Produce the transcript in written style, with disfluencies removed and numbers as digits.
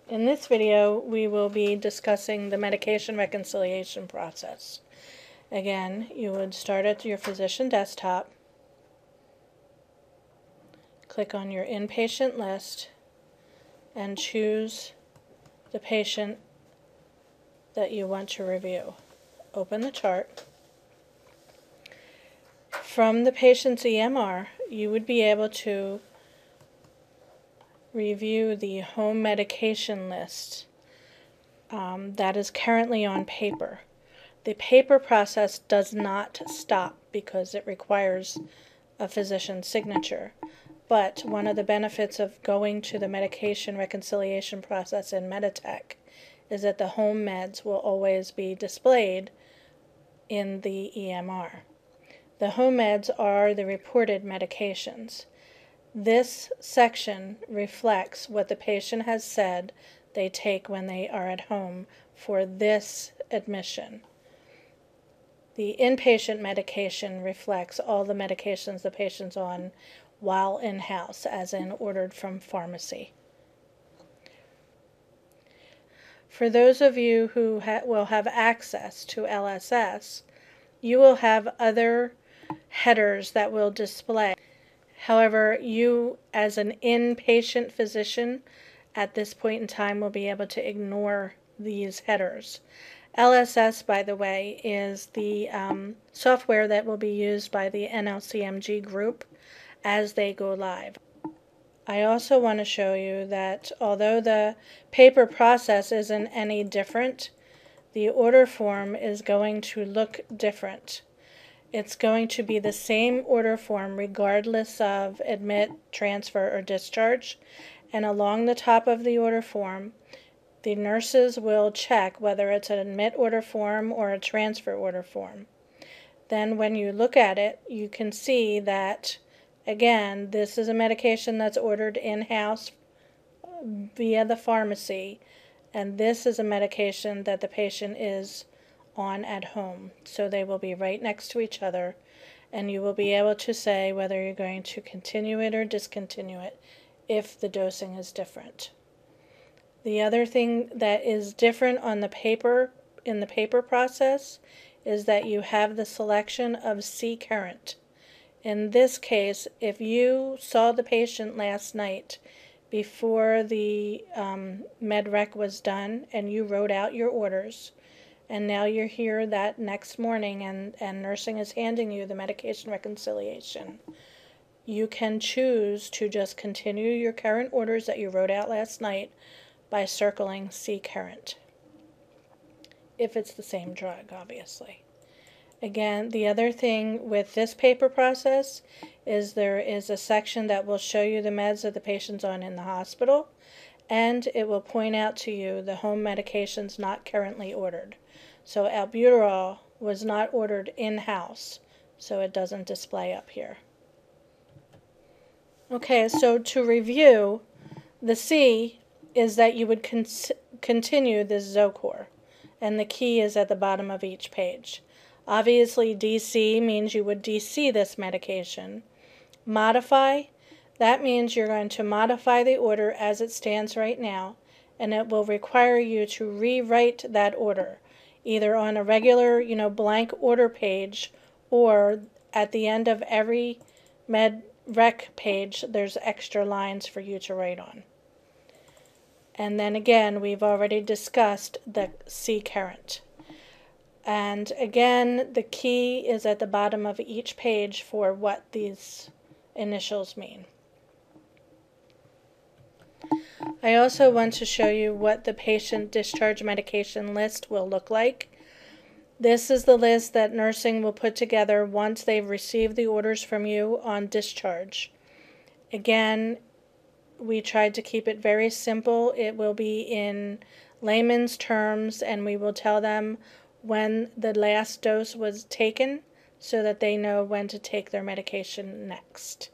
In this video, we will be discussing the medication reconciliation process. Again, you would start at your physician desktop, click on your inpatient list, and choose the patient that you want to review. Open the chart. From the patient's EMR, you would be able to review the home medication list that is currently on paper. The paper process does not stop because it requires a physician's signature. But one of the benefits of going to the medication reconciliation process in Meditech is that the home meds will always be displayed in the EMR. The home meds are the reported medications. This section reflects what the patient has said they take when they are at home for this admission. The inpatient medication reflects all the medications the patient's on while in-house, as in ordered from pharmacy. For those of you who will have access to LSS, you will have other headers that will display. However, you as an inpatient physician at this point in time will be able to ignore these headers. LSS, by the way, is the software that will be used by the NLCMG group as they go live. I also want to show you that although the paper process isn't any different, the order form is going to look different. It's going to be the same order form regardless of admit, transfer, or discharge. And along the top of the order form, the nurses will check whether it's an admit order form or a transfer order form. Then when you look at it, you can see that, again, this is a medication that's ordered in-house via the pharmacy, and this is a medication that the patient is on at home. So they will be right next to each other, and you will be able to say whether you're going to continue it or discontinue it if the dosing is different. The other thing that is different on the paper, in the paper process, is that you have the selection of C current. In this case, if you saw the patient last night before the MedRec was done and you wrote out your orders, and now you're here that next morning and nursing is handing you the medication reconciliation, you can choose to just continue your current orders that you wrote out last night by circling C current, if it's the same drug, obviously. Again, the other thing with this paper process is there is a section that will show you the meds that the patient's on in the hospital, and it will point out to you the home medications not currently ordered. So albuterol was not ordered in-house, so it doesn't display up here. Okay, so to review, the C is that you would continue this Zocor, and the key is at the bottom of each page. Obviously, DC means you would DC this medication. Modify, that means you're going to modify the order as it stands right now, and it will require you to rewrite that order, either on a regular, blank order page, or at the end of every MedRec page, there's extra lines for you to write on. And then again, we've already discussed the C current. And again, the key is at the bottom of each page for what these initials mean. I also want to show you what the patient discharge medication list will look like. This is the list that nursing will put together once they've received the orders from you on discharge. Again, we tried to keep it very simple. It will be in layman's terms, and we will tell them when the last dose was taken so that they know when to take their medication next.